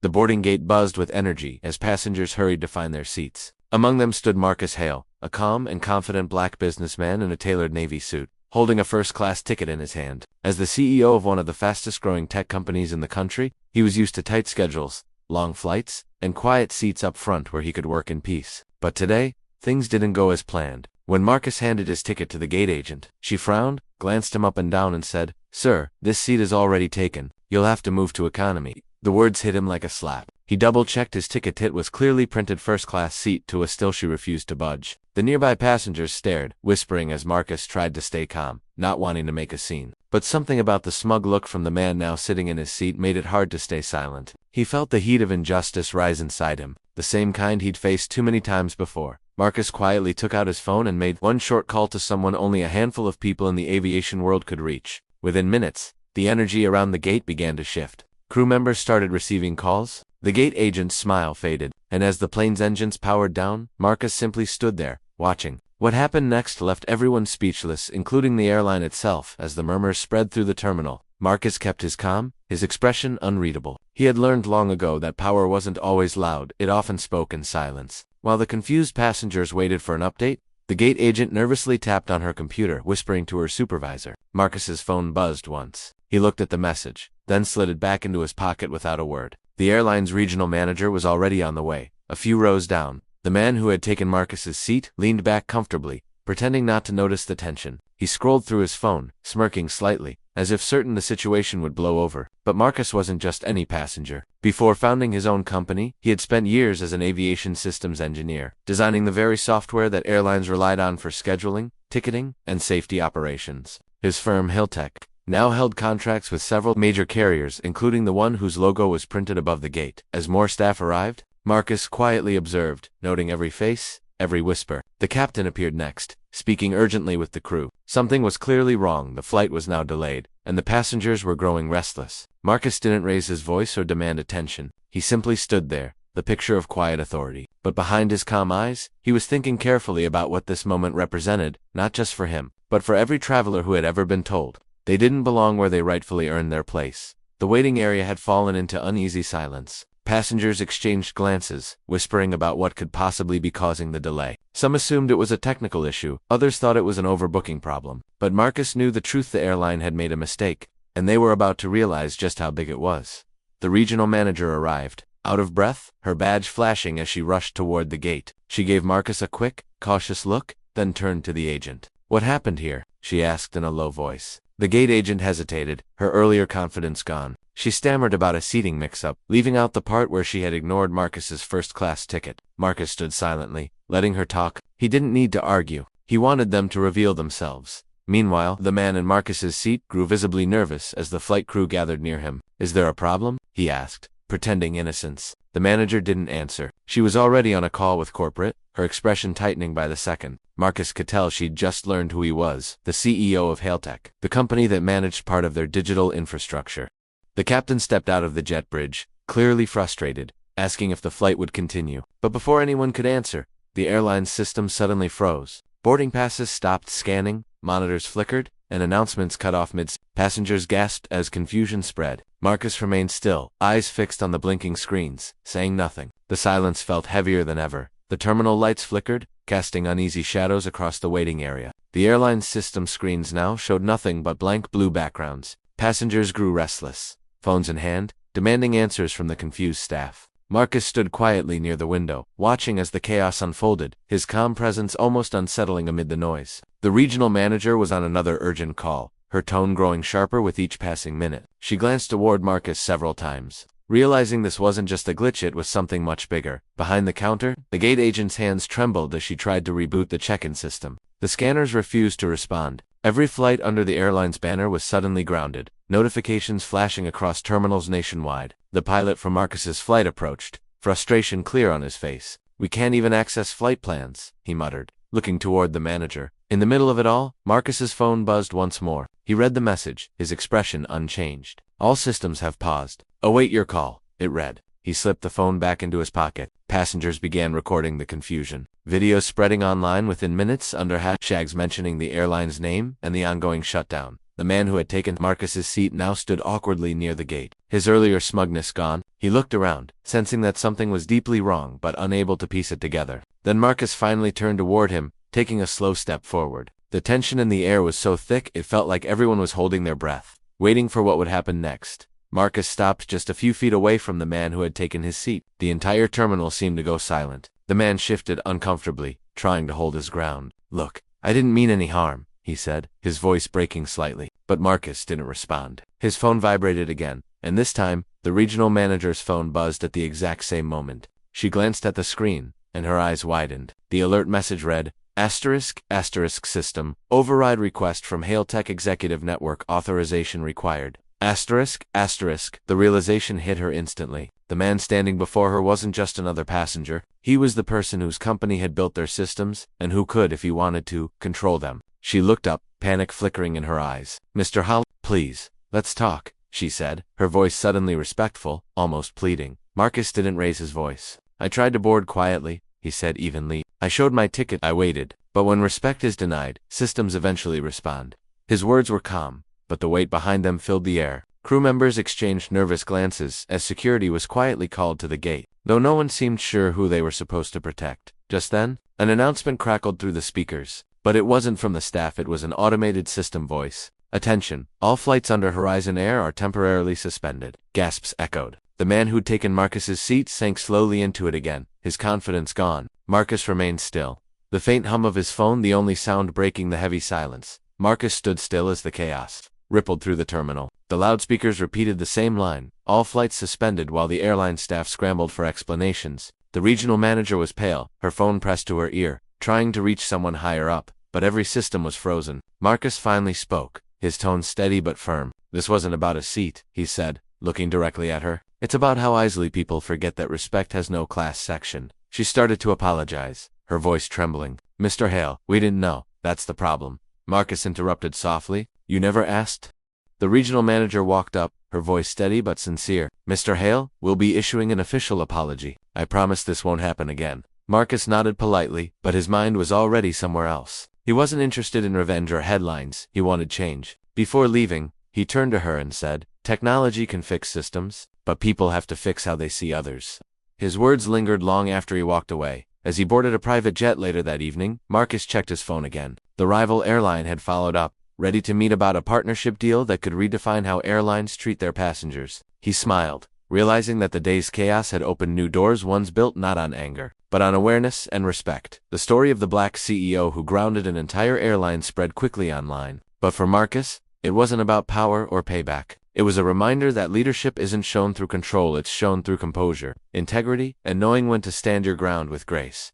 The boarding gate buzzed with energy as passengers hurried to find their seats. Among them stood Marcus Hale, a calm and confident black businessman in a tailored navy suit, holding a first-class ticket in his hand. As the CEO of one of the fastest-growing tech companies in the country, he was used to tight schedules, long flights, and quiet seats up front where he could work in peace. But today, things didn't go as planned. When Marcus handed his ticket to the gate agent, she frowned, glanced him up and down and said, "Sir, this seat is already taken. You'll have to move to economy." The words hit him like a slap. He double-checked his ticket. It was clearly printed first-class seat to a still she refused to budge. The nearby passengers stared, whispering as Marcus tried to stay calm, not wanting to make a scene. But something about the smug look from the man now sitting in his seat made it hard to stay silent. He felt the heat of injustice rise inside him, the same kind he'd faced too many times before. Marcus quietly took out his phone and made one short call to someone only a handful of people in the aviation world could reach. Within minutes, the energy around the gate began to shift. Crew members started receiving calls. The gate agent's smile faded, and as the plane's engines powered down, Marcus simply stood there, watching. What happened next left everyone speechless, including the airline itself, as the murmurs spread through the terminal. Marcus kept his calm, his expression unreadable. He had learned long ago that power wasn't always loud, it often spoke in silence. While the confused passengers waited for an update, the gate agent nervously tapped on her computer, whispering to her supervisor. Marcus's phone buzzed once. He looked at the message, then slid it back into his pocket without a word. The airline's regional manager was already on the way, a few rows down. The man who had taken Marcus's seat leaned back comfortably, pretending not to notice the tension. He scrolled through his phone, smirking slightly, as if certain the situation would blow over. But Marcus wasn't just any passenger. Before founding his own company, he had spent years as an aviation systems engineer, designing the very software that airlines relied on for scheduling, ticketing, and safety operations. His firm, Hiltech, now held contracts with several major carriers, including the one whose logo was printed above the gate. As more staff arrived, Marcus quietly observed, noting every face, every whisper. The captain appeared next, speaking urgently with the crew. Something was clearly wrong. The flight was now delayed, and the passengers were growing restless. Marcus didn't raise his voice or demand attention. He simply stood there, the picture of quiet authority. But behind his calm eyes, he was thinking carefully about what this moment represented, not just for him, but for every traveler who had ever been told they didn't belong where they rightfully earned their place. The waiting area had fallen into uneasy silence. Passengers exchanged glances, whispering about what could possibly be causing the delay. Some assumed it was a technical issue, others thought it was an overbooking problem. But Marcus knew the truth: the airline had made a mistake, and they were about to realize just how big it was. The regional manager arrived, out of breath, her badge flashing as she rushed toward the gate. She gave Marcus a quick, cautious look, then turned to the agent. "What happened here?" she asked in a low voice. The gate agent hesitated, her earlier confidence gone. She stammered about a seating mix-up, leaving out the part where she had ignored Marcus's first-class ticket. Marcus stood silently, letting her talk. He didn't need to argue. He wanted them to reveal themselves. Meanwhile, the man in Marcus's seat grew visibly nervous as the flight crew gathered near him. "Is there a problem?" he asked, pretending innocence. The manager didn't answer. She was already on a call with corporate, her expression tightening by the second. Marcus could tell she'd just learned who he was, the CEO of Hiltech, the company that managed part of their digital infrastructure. The captain stepped out of the jet bridge, clearly frustrated, asking if the flight would continue. But before anyone could answer, the airline's system suddenly froze. Boarding passes stopped scanning, monitors flickered, and announcements cut off mid. Passengers gasped as confusion spread. Marcus remained still, eyes fixed on the blinking screens, saying nothing. The silence felt heavier than ever. The terminal lights flickered, casting uneasy shadows across the waiting area. The airline's system screens now showed nothing but blank blue backgrounds. Passengers grew restless, phones in hand, demanding answers from the confused staff. Marcus stood quietly near the window, watching as the chaos unfolded, his calm presence almost unsettling amid the noise. The regional manager was on another urgent call, her tone growing sharper with each passing minute. She glanced toward Marcus several times, realizing this wasn't just a glitch, it was something much bigger. Behind the counter, the gate agent's hands trembled as she tried to reboot the check-in system. The scanners refused to respond. Every flight under the airline's banner was suddenly grounded, notifications flashing across terminals nationwide. The pilot from Marcus's flight approached, frustration clear on his face. "We can't even access flight plans," he muttered, looking toward the manager. In the middle of it all, Marcus's phone buzzed once more. He read the message, his expression unchanged. "All systems have paused. Await your call," it read. He slipped the phone back into his pocket. Passengers began recording the confusion. Videos spreading online within minutes under hashtags mentioning the airline's name and the ongoing shutdown. The man who had taken Marcus's seat now stood awkwardly near the gate, his earlier smugness gone. He looked around, sensing that something was deeply wrong but unable to piece it together. Then Marcus finally turned toward him, taking a slow step forward. The tension in the air was so thick it felt like everyone was holding their breath, waiting for what would happen next. Marcus stopped just a few feet away from the man who had taken his seat. The entire terminal seemed to go silent. The man shifted uncomfortably, trying to hold his ground. "Look, I didn't mean any harm," he said, his voice breaking slightly. But Marcus didn't respond. His phone vibrated again, and this time, the regional manager's phone buzzed at the exact same moment. She glanced at the screen, and her eyes widened. The alert message read, **** system, override request from Hailtech Executive Network authorization required. ***. The realization hit her instantly. The man standing before her wasn't just another passenger. He was the person whose company had built their systems, and who could, if he wanted to, control them. She looked up, panic flickering in her eyes. "Mr. Hall, please, let's talk," she said, her voice suddenly respectful, almost pleading. Marcus didn't raise his voice. "I tried to board quietly," he said evenly. "I showed my ticket, I waited. But when respect is denied, systems eventually respond." His words were calm, but the weight behind them filled the air. Crew members exchanged nervous glances as security was quietly called to the gate, though no one seemed sure who they were supposed to protect. Just then, an announcement crackled through the speakers. But it wasn't from the staff, it was an automated system voice. "Attention, all flights under Horizon Air are temporarily suspended." Gasps echoed. The man who'd taken Marcus's seat sank slowly into it again, his confidence gone. Marcus remained still. The faint hum of his phone the only sound breaking the heavy silence. Marcus stood still as the chaos rippled through the terminal. The loudspeakers repeated the same line, all flights suspended, while the airline staff scrambled for explanations. The regional manager was pale, her phone pressed to her ear, trying to reach someone higher up, but every system was frozen. Marcus finally spoke, his tone steady but firm. "This wasn't about a seat," he said, looking directly at her. "It's about how easily people forget that respect has no class section." She started to apologize, her voice trembling. "Mr. Hale, we didn't know, that's the problem." Marcus interrupted softly. "You never asked?" The regional manager walked up, her voice steady but sincere. "Mr. Hale, we'll be issuing an official apology. I promise this won't happen again." Marcus nodded politely, but his mind was already somewhere else. He wasn't interested in revenge or headlines, he wanted change. Before leaving, he turned to her and said, "Technology can fix systems, but people have to fix how they see others." His words lingered long after he walked away. As he boarded a private jet later that evening, Marcus checked his phone again. The rival airline had followed up, ready to meet about a partnership deal that could redefine how airlines treat their passengers. He smiled, realizing that the day's chaos had opened new doors, ones built not on anger, but on awareness and respect. The story of the black CEO who grounded an entire airline spread quickly online. But for Marcus, it wasn't about power or payback. It was a reminder that leadership isn't shown through control, it's shown through composure, integrity, and knowing when to stand your ground with grace.